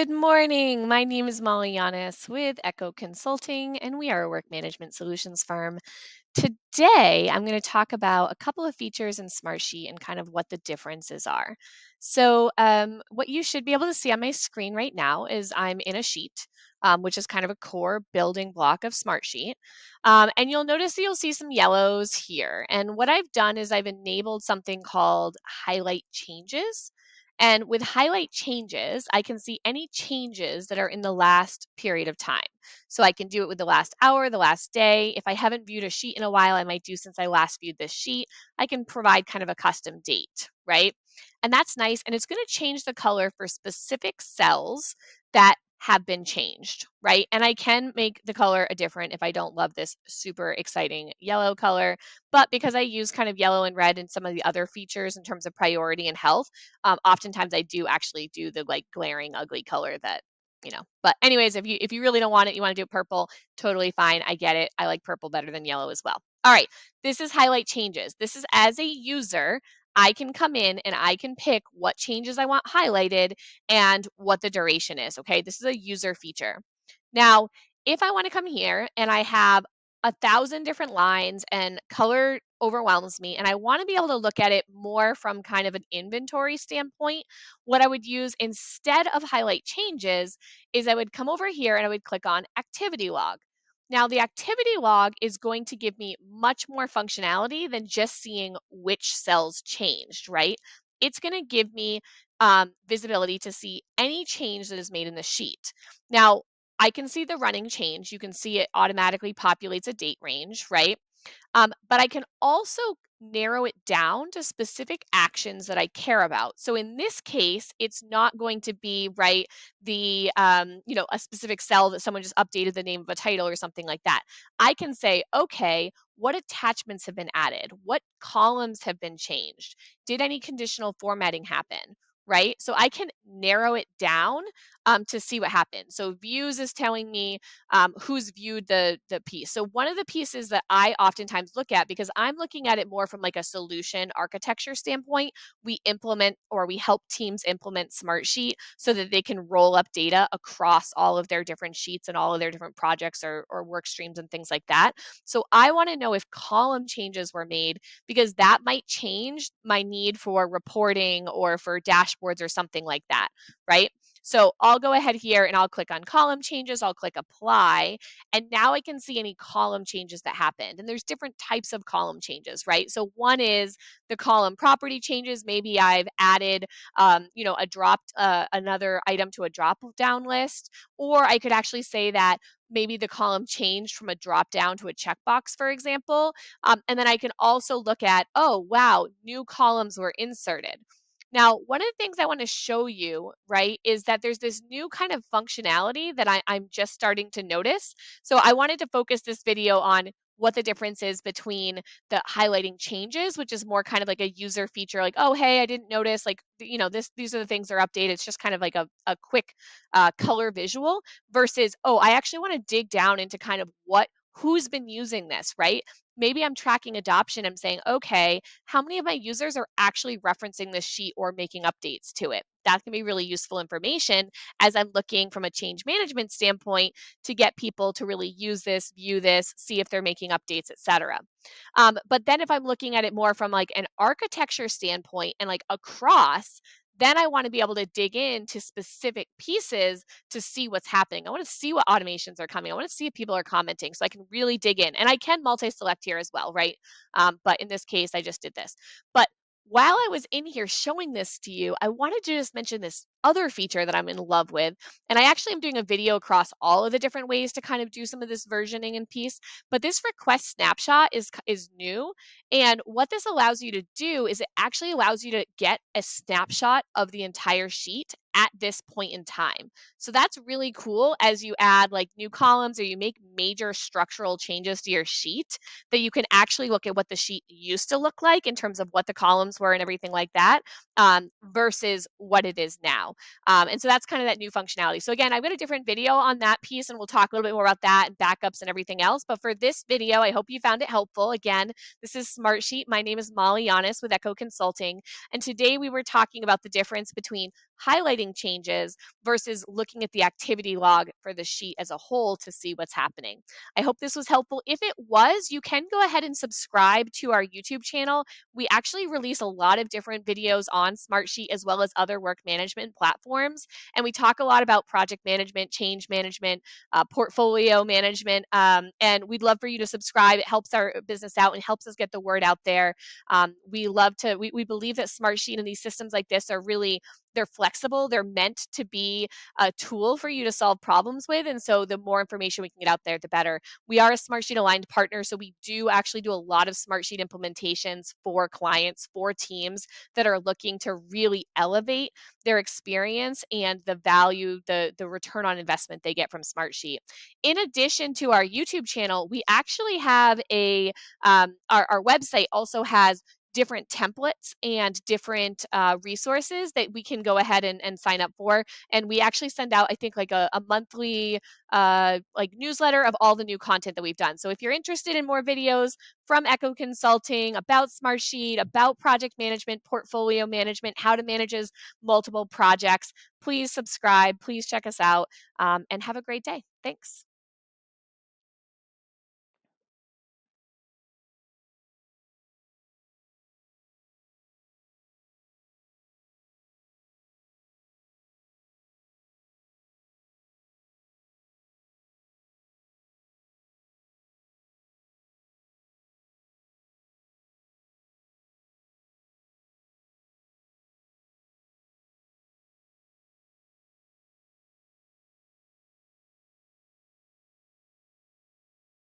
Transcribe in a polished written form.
Good morning. My name is Molly Yanis with Echo Consulting, and we are a work management solutions firm. Today, I'm going to talk about a couple of features in Smartsheet and kind of what the differences are. What you should be able to see on my screen right now is I'm in a sheet, which is kind of a core building block of Smartsheet. And you'll notice that you'll see some yellows here. And what I've done is I've enabled something called highlight changes. And with highlight changes, I can see any changes that are in the last period of time. So I can do it with the last hour, the last day. If I haven't viewed a sheet in a while, I might do since I last viewed this sheet. I can provide kind of a custom date, right? And that's nice. And it's going to change the color for specific cells that have been changed, right? And I can make the color a different if I don't love this super exciting yellow color. But because I use kind of yellow and red in some of the other features in terms of priority and health, oftentimes I do actually do the like glaring ugly color that but anyways, if you really don't want it, you want to do it purple, totally fine. I get it. I like purple better than yellow as well. All right, this is highlight changes. This is as a user, I can come in and I can pick what changes I want highlighted and what the duration is. Okay, this is a user feature. Now, if I want to come here and I have 1,000 different lines and color overwhelms me and I want to be able to look at it more from kind of an inventory standpoint, what I would use instead of highlight changes is I would come over here and I would click on activity log. Now, the activity log is going to give me much more functionality than just seeing which cells changed, right? It's going to give me visibility to see any change that is made in the sheet. Now, I can see the running change. You can see it automatically populates a date range, right? But I can also narrow it down to specific actions that I care about. So in this case, it's not going to be right a specific cell that someone just updated the name of a title or something like that. I can say, okay, what attachments have been added? What columns have been changed? Did any conditional formatting happen? Right? So I can narrow it down to see what happened. So views is telling me who's viewed the piece. So one of the pieces that I oftentimes look at, because I'm looking at it more from like a solution architecture standpoint, we implement or we help teams implement Smartsheet so that they can roll up data across all of their different sheets and all of their different projects or work streams and things like that. So I want to know if column changes were made because that might change my need for reporting or for dashboards or something like that, right? So I'll go ahead here and I'll click on column changes. I'll click apply. And now I can see any column changes that happened. And there's different types of column changes, right? So one is the column property changes. Maybe I've added, another item to a drop down list. Or I could actually say that maybe the column changed from a drop down to a checkbox, for example. And then I can also look at, oh, wow, new columns were inserted. Now, one of the things I want to show you, right, is that there's this new kind of functionality that I'm just starting to notice. So I wanted to focus this video on what the difference is between the highlighting changes, which is more kind of like a user feature, like, oh, hey, I didn't notice, like, these are the things that are updated. It's just kind of like a quick color visual versus, oh, I actually want to dig down into kind of who's been using this, right? Maybe I'm tracking adoption. I'm saying, okay, how many of my users are actually referencing this sheet or making updates to it? That can be really useful information as I'm looking from a change management standpoint to get people to really use this, view this, see if they're making updates, etc. But then if I'm looking at it more from like an architecture standpoint and like across, then I want to be able to dig into specific pieces to see what's happening. I want to see what automations are coming. I want to see if people are commenting so I can really dig in. And I can multi-select here as well, right? But in this case, I just did this. But while I was in here showing this to you, I wanted to just mention this other feature that I'm in love with. And I actually am doing a video across all of the different ways to kind of do some of this versioning and piece. But this request snapshot is new. And what this allows you to do is it actually allows you to get a snapshot of the entire sheet at this point in time. So that's really cool as you add like new columns or you make major structural changes to your sheet that you can actually look at what the sheet used to look like in terms of what the columns were and everything like that versus what it is now. And so that's kind of that new functionality. So again, I've got a different video on that piece and we'll talk a little bit more about that and backups and everything else. But for this video, I hope you found it helpful. Again, this is Smartsheet. My name is Molly Yanis with Echo Consulting. And today we were talking about the difference between highlighting highlighting changes versus looking at the activity log for the sheet as a whole to see what's happening. I hope this was helpful. If it was, you can go ahead and subscribe to our YouTube channel. We actually release a lot of different videos on Smartsheet as well as other work management platforms. And we talk a lot about project management, change management, portfolio management. And we'd love for you to subscribe. It helps our business out and helps us get the word out there. We believe that Smartsheet and these systems like this are really, they're flexible. They're meant to be a tool for you to solve problems with. And so the more information we can get out there, the better. We are a Smartsheet aligned partner. So we do actually do a lot of Smartsheet implementations for clients, for teams that are looking to really elevate their experience and the value, the return on investment they get from Smartsheet. In addition to our YouTube channel, we actually have our website also has different templates and different resources that we can go ahead and sign up for. And we actually send out, I think, like a monthly like newsletter of all the new content that we've done. So if you're interested in more videos from Echo Consulting about Smartsheet, about project management, portfolio management, how to manage multiple projects, please subscribe, please check us out, and have a great day. Thanks.